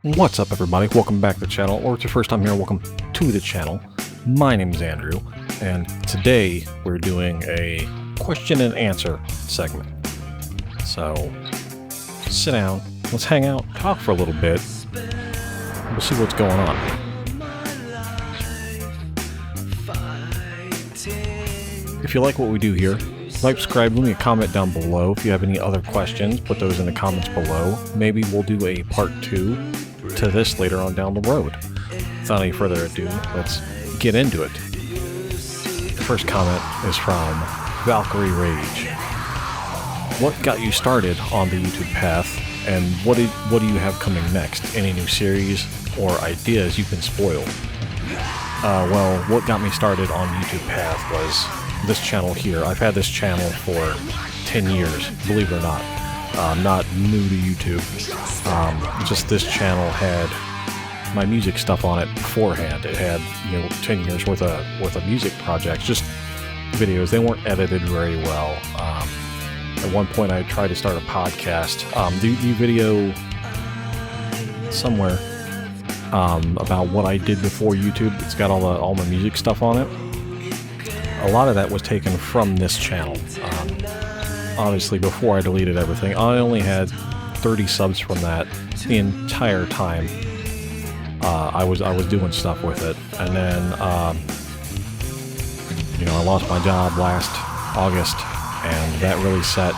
What's up, everybody? Welcome back to the channel, or it's your first time here, welcome to the channel. My name is Andrew, and today we're doing a question and answer segment. So, sit down, let's hang out, talk for a little bit, we'll see what's going on. If you like what we do here, like, subscribe, leave me a comment down below. If you have any other questions, put those in the comments below. Maybe we'll do a part 2 to this later on down the road. Without any further ado, let's get into it. The first comment is from Valkyrie Rage. What got you started on the YouTube path, and what do you have coming next? Any new series or ideas you can spoil? Well, what got me started on YouTube path was this channel here. I've had this channel for 10 years, believe it or not. I'm not new to YouTube. Just this channel had my music stuff on it beforehand. It had, 10 years worth of music projects, just videos. They weren't edited very well. At one point I tried to start a podcast. The video somewhere about what I did before YouTube. It's got all my music stuff on it. A lot of that was taken from this channel. Obviously, before I deleted everything, I only had 30 subs from that the entire time. I was doing stuff with it, and then I lost my job last August, and that really set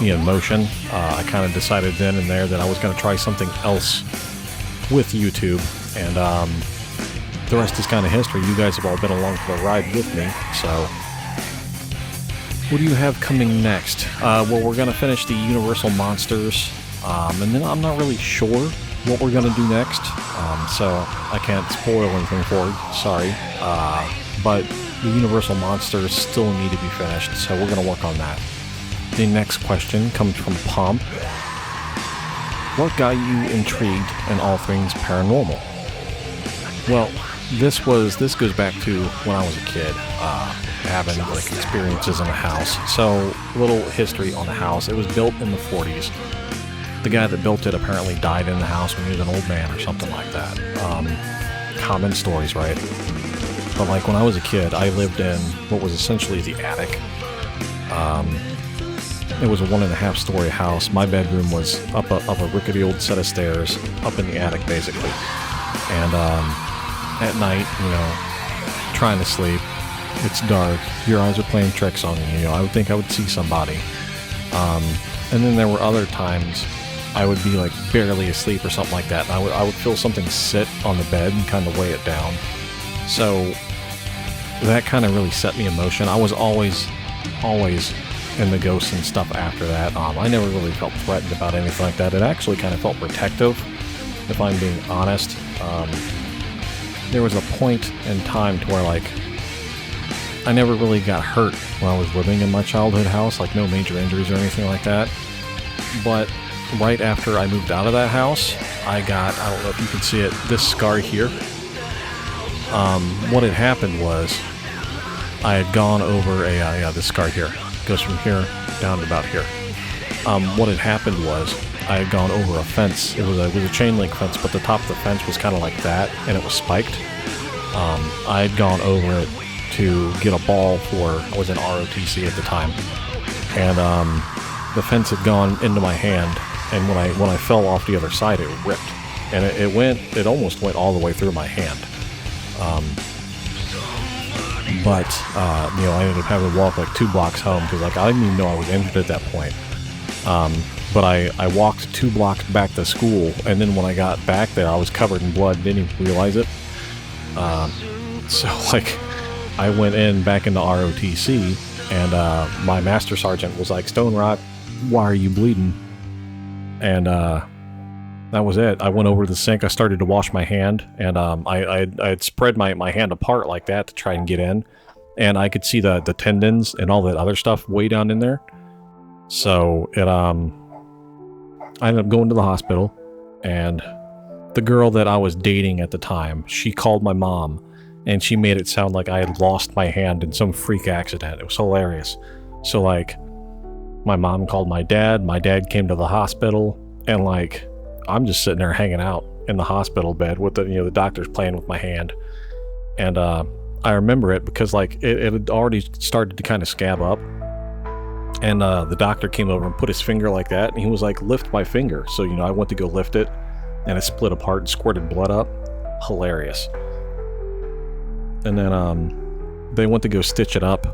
me in motion. I kind of decided then and there that I was going to try something else with YouTube, and the rest is kind of history. You guys have all been along for the ride with me, so what do you have coming next? Well, we're going to finish the Universal Monsters, and then I'm not really sure what we're going to do next, so I can't spoil anything for you, sorry, but the Universal Monsters still need to be finished, so we're going to work on that. The next question comes from Pomp. What got you intrigued in all things paranormal? Well, this goes back to when I was a kid, having experiences in the house. So, a little history on the house. It was built in the 40s. The guy that built it apparently died in the house when he was an old man or something like that. Common stories, right? But when I was a kid, I lived in what was essentially the attic. It was a 1.5-story house. My bedroom was up a rickety old set of stairs, up in the attic basically. And at night, trying to sleep, it's dark, your eyes are playing tricks on you, I would think I would see somebody. And then there were other times I would be barely asleep or something like that, and I would feel something sit on the bed and kind of weigh it down. So that kind of really set me in motion. I was always in the ghosts and stuff after that. I never really felt threatened about anything like that. It actually kind of felt protective, if I'm being honest. There was a point in time to where I never really got hurt when I was living in my childhood house, no major injuries or anything like that. But right after I moved out of that house, I got, I don't know if you can see it, this scar here. What had happened was I had gone over this scar here. It goes from here down to about here. What had happened was I had gone over a fence. It was a chain link fence, but the top of the fence was kind of like that, and it was spiked. I had gone over it to get a ball I was in ROTC at the time, and the fence had gone into my hand, and when I fell off the other side, it ripped, and it almost went all the way through my hand. But I ended up having to walk 2 blocks home because I didn't even know I was injured at that point. But I walked 2 blocks back to school, and then when I got back there, I was covered in blood, didn't even realize it. So I went back into ROTC, and my master sergeant was like, "Stone Rock, why are you bleeding?" And that was it. I went over to the sink, I started to wash my hand, and I had spread my hand apart like that to try and get in, and I could see the tendons and all that other stuff way down in there. So I ended up going to the hospital, and the girl that I was dating at the time, she called my mom, and she made it sound like I had lost my hand in some freak accident. It was hilarious. So my mom called my dad came to the hospital, and I'm just sitting there hanging out, in the hospital bed with the, the doctors playing with my hand. And I remember it because like it had already started to kind of scab up. And the doctor came over and put his finger like that, and he was like, lift my finger. So, I went to go lift it, and it split apart and squirted blood up. Hilarious. And then they went to go stitch it up,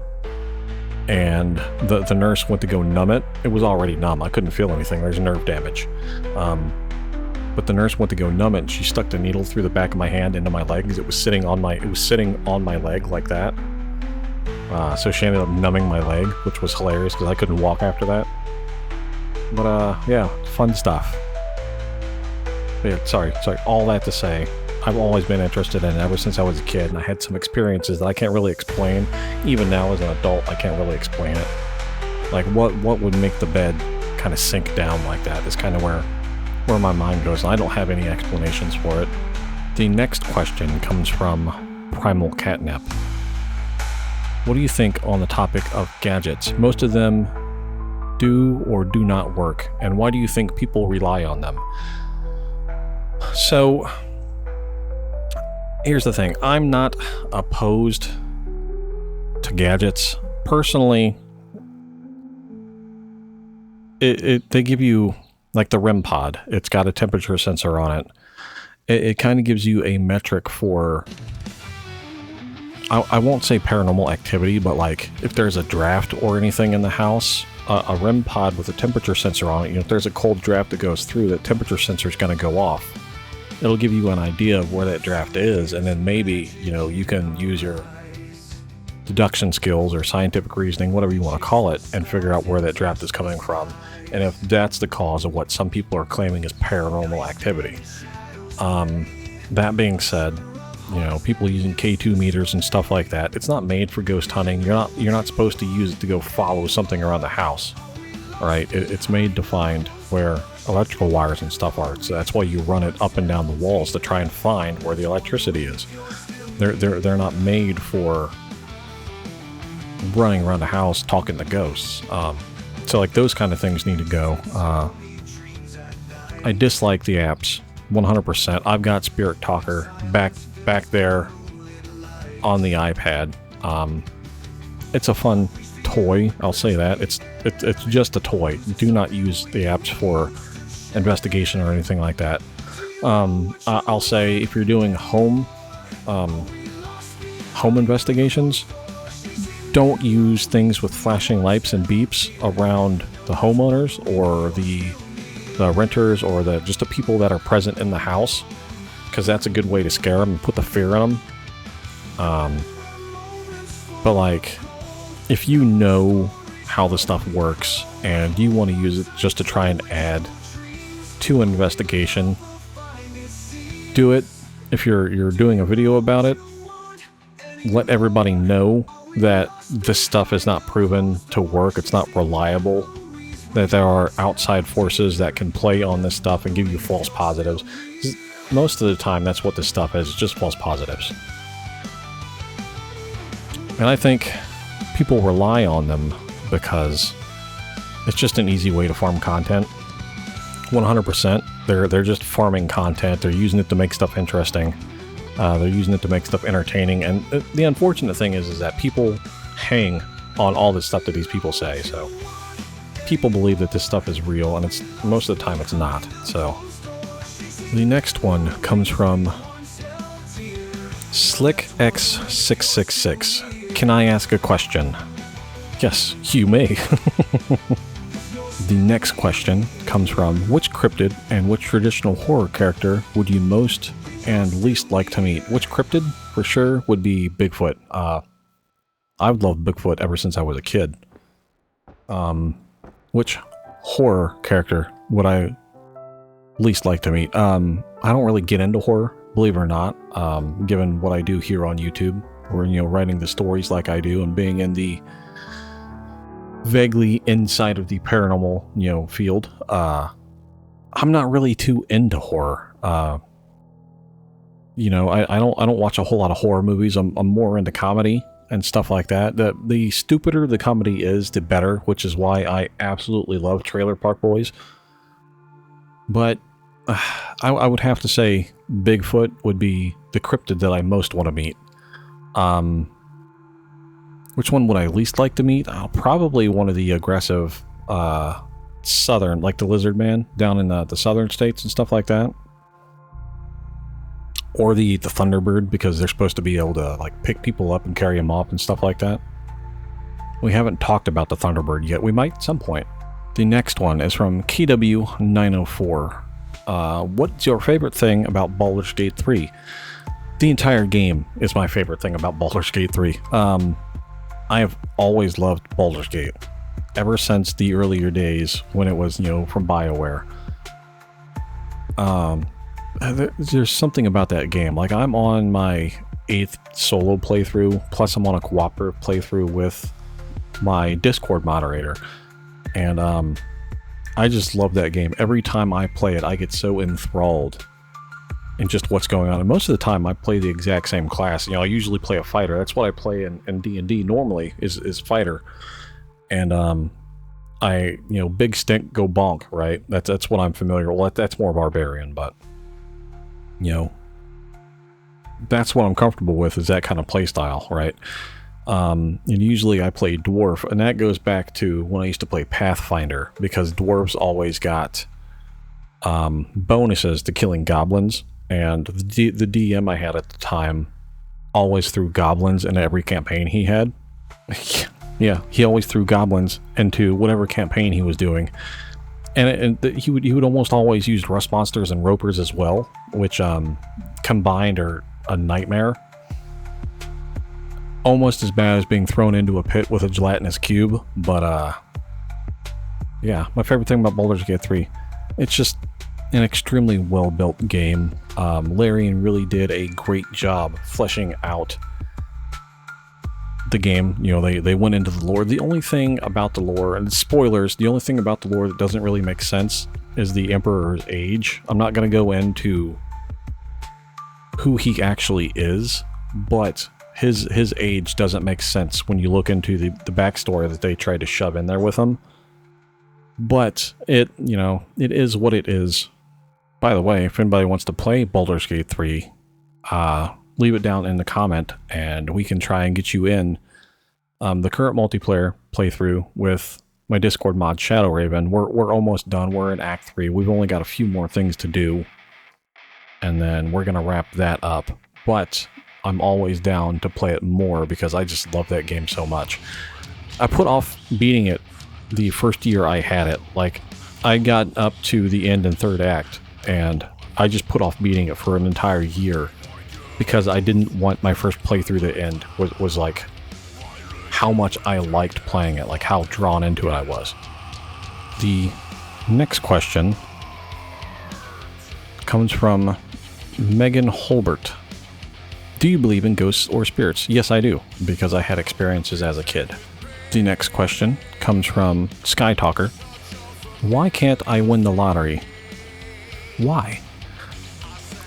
and the nurse went to go numb it. It was already numb. I couldn't feel anything. There's nerve damage. But the nurse went to go numb it, and she stuck the needle through the back of my hand into my leg because it was sitting on my leg like that. So she ended up numbing my leg, which was hilarious because I couldn't walk after that. But yeah, fun stuff. But yeah, sorry. All that to say, I've always been interested in it ever since I was a kid, and I had some experiences that I can't really explain. Even now as an adult, I can't really explain it. Like what would make the bed kind of sink down like that is kind of where my mind goes, and I don't have any explanations for it. The next question comes from Primal Catnap. What do you think on the topic of gadgets? Most of them do or do not work, and why do you think people rely on them? So, here's the thing. I'm not opposed to gadgets. Personally, they give you, like the REM pod. It's got a temperature sensor on it. It kind of gives you a metric for... I won't say paranormal activity, but like if there's a draft or anything in the house, a REM pod with a temperature sensor on it, if there's a cold draft that goes through, that temperature sensor is going to go off. It'll give you an idea of where that draft is, and then maybe, you can use your deduction skills or scientific reasoning, whatever you want to call it, and figure out where that draft is coming from. And if that's the cause of what some people are claiming is paranormal activity. That being said, people using K2 meters and stuff like that. It's not made for ghost hunting. You're not supposed to use it to go follow something around the house. All right, it's made to find where electrical wires and stuff are. So that's why you run it up and down the walls to try and find where the electricity is. They're not made for running around the house talking to ghosts. So like those kind of things need to go. I dislike the apps 100%. I've got Spirit Talker back there on the iPad. It's a fun toy, I'll say that. It's just a toy. Do not use the apps for investigation or anything like that. I'll say if you're doing home investigations, don't use things with flashing lights and beeps around the homeowners or the renters or just the people that are present in the house, because that's a good way to scare them and put the fear in them. But like, if you know how the stuff works and you want to use it just to try and add to an investigation, do it. If you're doing a video about it, let everybody know that this stuff is not proven to work. It's not reliable. That there are outside forces that can play on this stuff and give you false positives. Most of the time, that's what this stuff is, just false positives. And I think people rely on them because it's just an easy way to farm content. 100%. They're just farming content. They're using it to make stuff interesting. They're using it to make stuff entertaining. And the unfortunate thing is that people hang on all this stuff that these people say. So people believe that this stuff is real, and it's most of the time it's not. So the next one comes from SlickX666. Can I ask a question? Yes, you may. The next question comes from, which cryptid and which traditional horror character would you most and least like to meet? Which cryptid, for sure, would be Bigfoot. I've loved Bigfoot ever since I was a kid. Which horror character would I least like to meet? I don't really get into horror, believe it or not, given what I do here on YouTube, or, writing the stories like I do and being in the vaguely inside of the paranormal, field. I'm not really too into horror. I don't watch a whole lot of horror movies. I'm more into comedy and stuff like that. The stupider the comedy is, the better, which is why I absolutely love Trailer Park Boys. But I would have to say Bigfoot would be the cryptid that I most want to meet. Which one would I least like to meet? Probably one of the aggressive southern, like the lizard man down in the southern states and stuff like that. Or the thunderbird, because they're supposed to be able to like pick people up and carry them off and stuff like that. We haven't talked about the thunderbird yet. We might at some point. The next one is from KW904. What's your favorite thing about Boulders Gate 3? The entire game is my favorite thing about Boulders Gate 3. I have always loved Boulders Gate. Ever since the earlier days when it was, from BioWare. There's something about that game. Like, I'm on my 8th solo playthrough, plus I'm on a cooperative playthrough with my Discord moderator. And I just love that game. Every time I play it, I get so enthralled in just what's going on. And most of the time, I play the exact same class. I usually play a fighter. That's what I play in D&D normally, is fighter. And big stink, go bonk, right? That's what I'm familiar with. Well, that's more barbarian, but that's what I'm comfortable with, is that kind of play style, right? And usually I play dwarf, and that goes back to when I used to play Pathfinder, because dwarves always got bonuses to killing goblins, and the DM I had at the time always threw goblins in every campaign he had. Yeah, he always threw goblins into whatever campaign he was doing. And he would almost always use rust monsters and ropers as well, which combined are a nightmare. Almost as bad as being thrown into a pit with a gelatinous cube, but yeah, my favorite thing about Boulders Gate 3, it's just an extremely well-built game. Larian really did a great job fleshing out the game. They went into the lore. The only thing about the lore, and spoilers, the only thing about the lore that doesn't really make sense is the Emperor's age. I'm not going to go into who he actually is, but his age doesn't make sense when you look into the backstory that they tried to shove in there with him. But it is what it is. By the way, if anybody wants to play Boulders Gate 3, leave it down in the comment, and we can try and get you in the current multiplayer playthrough with my Discord mod Shadow Raven. We're almost done. We're in Act 3. We've only got a few more things to do, and then we're gonna wrap that up. But I'm always down to play it more because I just love that game so much. I put off beating it the first year I had it. Like, I got up to the end in 3rd act, and I just put off beating it for an entire year, because I didn't want my first playthrough to end. Was like how much I liked playing it, like how drawn into it I was. The next question comes from Megan Holbert. Do you believe in ghosts or spirits? Yes, I do, because I had experiences as a kid. The next question comes from Sky Talker. Why can't I win the lottery? Why?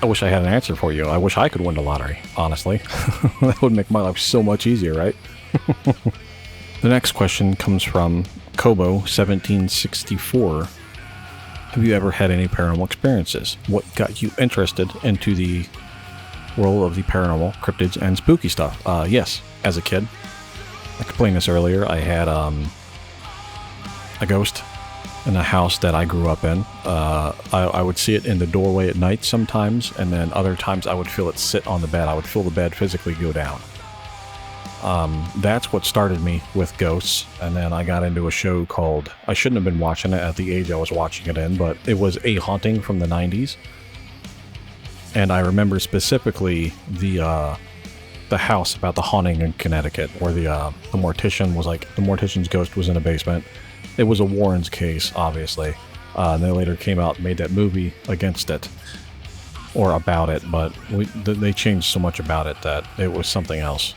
I wish I had an answer for you. I wish I could win the lottery, honestly. That would make my life so much easier, right? The next question comes from Kobo1764. Have you ever had any paranormal experiences? What got you interested into the world of the paranormal, cryptids, and spooky stuff? Yes, as a kid. I explained this earlier. I had a ghost in a house that I grew up in. I would see it in the doorway at night sometimes, and then other times I would feel it sit on the bed. I would feel the bed physically go down. That's what started me with ghosts, and then I got into a show called, I shouldn't have been watching it at the age I was watching it in, but it was A Haunting from the 90s. And I remember specifically the house about the haunting in Connecticut, where the mortician was like, the mortician's ghost was in a basement. It was a Warren's case, obviously. And they later came out and made that movie against it, or about it, but they changed so much about it that it was something else.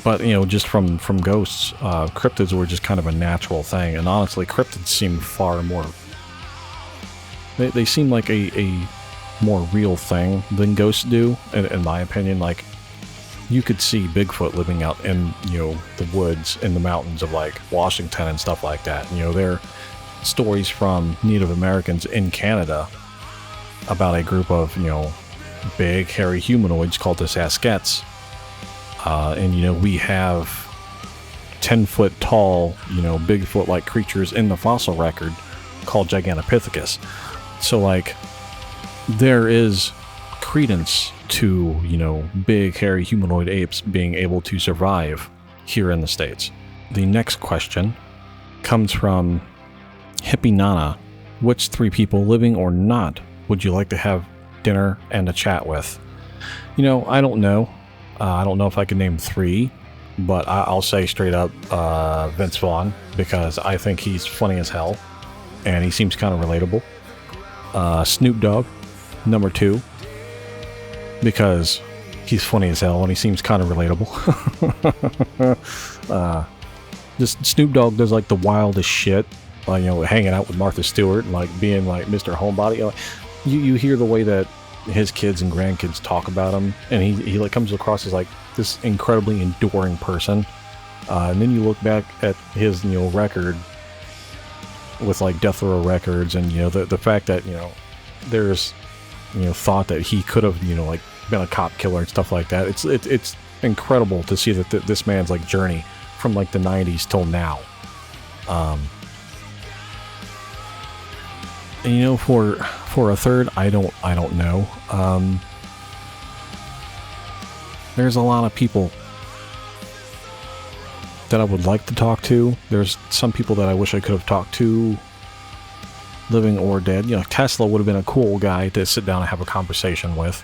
But, just from ghosts, cryptids were just kind of a natural thing, and honestly, cryptids seem far more... They seem like a more real thing than ghosts do, in my opinion. Like, you could see Bigfoot living out in, the woods, in the mountains of, like, Washington and stuff like that. stories from Native Americans in Canada about a group of, big, hairy humanoids called the Saskets. And, we have 10-foot tall, Bigfoot-like creatures in the fossil record called Gigantopithecus. So, like, there is credence to, big, hairy humanoid apes being able to survive here in the States. The next question comes from Hippie Nana. Which 3 people, living or not, would you like to have dinner and a chat with? I don't know. I don't know if I can name 3, but I'll say straight up Vince Vaughn, because I think he's funny as hell, and he seems kind of relatable. Snoop Dogg, number 2, because he's funny as hell and he seems kind of relatable. Just Snoop Dogg does like the wildest shit, hanging out with Martha Stewart and like being like Mr. Homebody. You hear the way that his kids and grandkids talk about him, and he like comes across as like this incredibly enduring person. And then you look back at his record with like Death Row Records, and the fact that there's thought that he could have like been a cop killer and stuff like that. It's incredible to see that this man's like journey from like the 90s till now. And for a third, I don't know. There's a lot of people that I would like to talk to. There's some people that I wish I could have talked to, living or dead. Tesla would have been a cool guy to sit down and have a conversation with.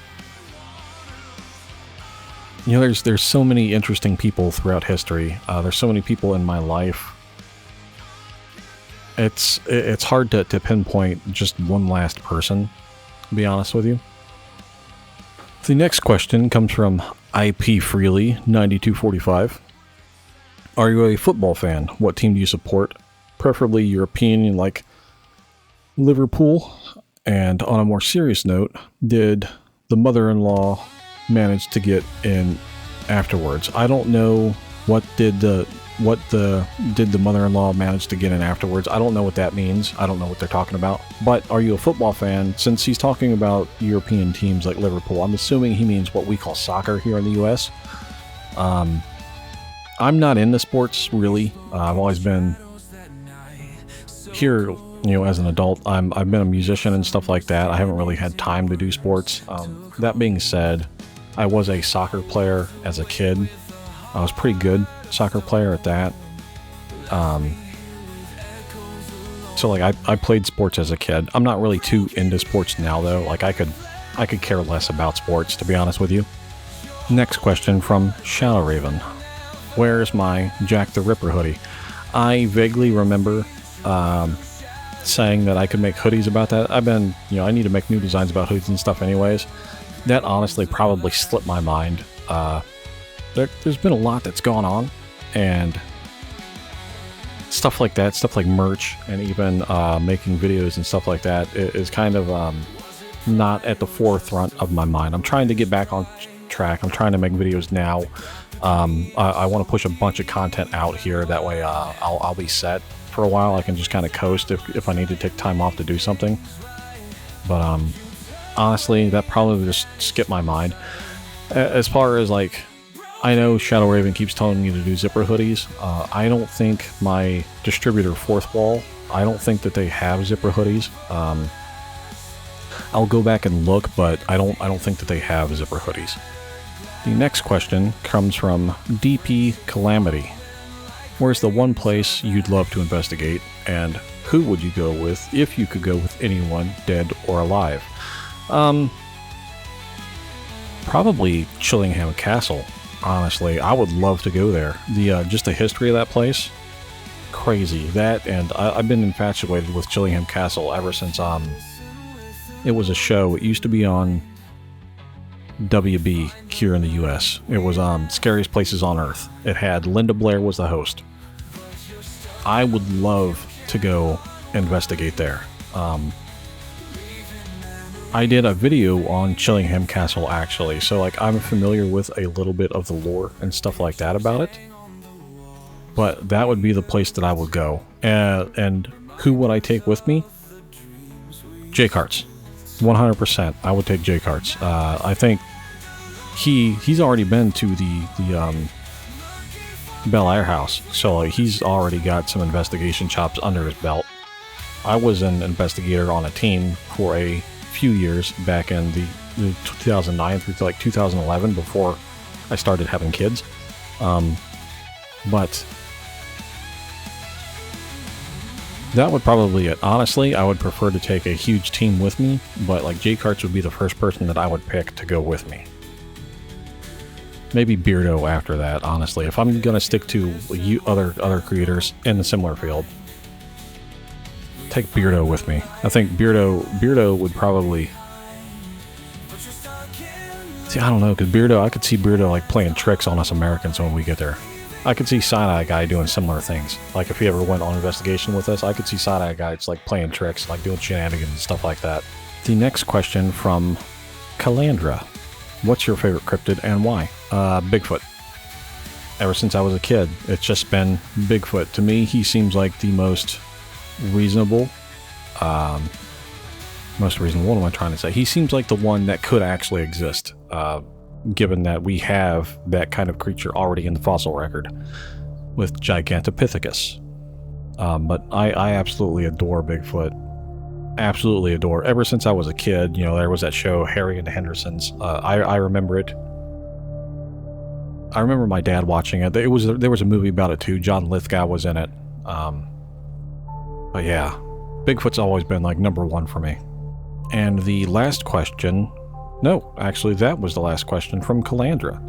There's so many interesting people throughout history. There's so many people in my life. It's hard to pinpoint just one last person, to be honest with you. The next question comes from IP Freely 9245. Are you a football fan? What team do you support? Preferably European, like Liverpool. And on a more serious note, did the mother-in-law manage to get in afterwards? I don't know what did the mother-in-law manage to get in afterwards. I don't know what that means. I don't know what they're talking about. But are you a football fan? Since he's talking about European teams like Liverpool, I'm assuming he means what we call soccer here in the US. I'm not into sports, really. I've always been here, as an adult. I've been a musician and stuff like that. I haven't really had time to do sports. That being said, I was a soccer player as a kid. I was pretty good soccer player at that. So like I played sports as a kid. I'm not really too into sports now though. Like I could care less about sports, to be honest with you. Next question from Shadow Raven. Where's my Jack the Ripper hoodie? I vaguely remember saying that I could make hoodies about that. I've been, I need to make new designs about hoodies and stuff anyways. That honestly probably slipped my mind. There's been a lot that's gone on, and stuff like that, stuff like merch, and even making videos and stuff like that is kind of not at the forefront of my mind. I'm trying to get back on track. I'm trying to make videos now. I want to push a bunch of content out here. That way I'll be set for a while. I can just kind of coast if I need to take time off to do something. But honestly, that probably just skipped my mind. As far as like, I know Shadow Raven keeps telling me to do zipper hoodies. I don't think my distributor Fourth Wall, I don't think that they have zipper hoodies. I'll go back and look, but I don't think that they have zipper hoodies. The next question comes from DP Calamity. Where's the one place you'd love to investigate, and who would you go with if you could go with anyone, dead or alive? Probably Chillingham Castle. Honestly, I would love to go there. Just the history of that place, crazy. That, and I've been infatuated with Chillingham Castle ever since it was a show. It used to be on WB here in the US. It was Scariest Places on Earth. It had Linda Blair was the host. I would love to go investigate there. I did a video on Chillingham Castle actually, so like I'm familiar with a little bit of the lore and stuff like that about it. But that would be the place that I would go. And Who would I take with me? Jake Hartz. 100%. I would take Jake Hartz. I think he's already been to the Bel Air house, so like, he's already got some investigation chops under his belt. I was an investigator on a team for a few years back in the 2009 through like 2011 before I started having kids. But that would probably it. Honestly, I would prefer to take a huge team with me, but like Jake Hartz would be the first person that I would pick to go with me. Maybe Beardo after that, honestly. If I'm going to stick to other creators in the similar field, take Beardo with me. I think Beardo would probably... See, I don't know, because I could see Beardo like playing tricks on us Americans when we get there. I could see Side-Eye Guy doing similar things. Like if he ever went on investigation with us, I could see Side-Eye Guy just like playing tricks, like doing shenanigans and stuff like that. The next question from Calandra. What's your favorite cryptid and why? Bigfoot. Ever since I was a kid, it's just been Bigfoot. To me, he seems like the most reasonable. What am I trying to say? He seems like the one that could actually exist, given that we have that kind of creature already in the fossil record with Gigantopithecus. But I absolutely adore Bigfoot. Absolutely adore. Ever since I was a kid, you know, there was that show Harry and the Hendersons. I remember it. I remember my dad watching it. There was a movie about it too. John Lithgow was in it. But yeah, Bigfoot's always been like #1 for me. And the last question, no, actually that was the last question from Calandra.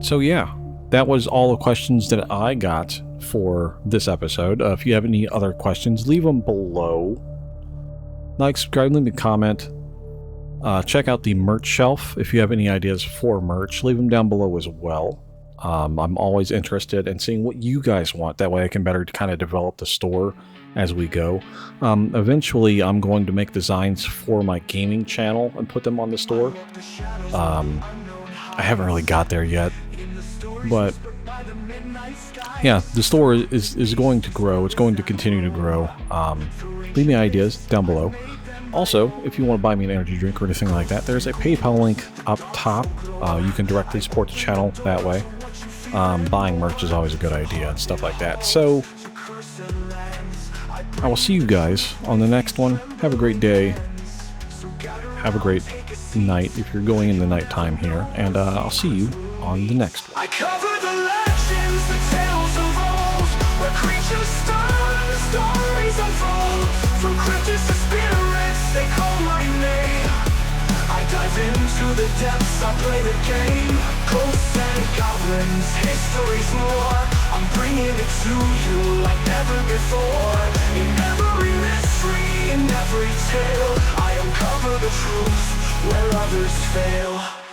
So yeah, that was all the questions that I got for this episode. If you have any other questions, leave them below. Like, subscribe, leave me a comment. Check out the merch shelf. If you have any ideas for merch, leave them down below as well. I'm always interested in seeing what you guys want. That way I can better kind of develop the store as we go. Eventually, I'm going to make designs for my gaming channel and put them on the store. I haven't really got there yet, but yeah, the store is going to grow. It's going to continue to grow. Leave me ideas down below. Also, if you want to buy me an energy drink or anything like that, there's a PayPal link up top. You can directly support the channel that way. Buying merch is always a good idea and stuff like that. So, I will see you guys on the next one. Have a great day. Have a great night if you're going in the nighttime here. And I'll see you on the next one. I cover the legends, the tales of old, where creatures stir, the stories unfold. From cryptids to spirits, they call my name. I dive into the depths, I play the game. Ghosts and goblins, history's more. I'm bringing it to you like never before. In every mystery, in every tale, I uncover the truth where others fail.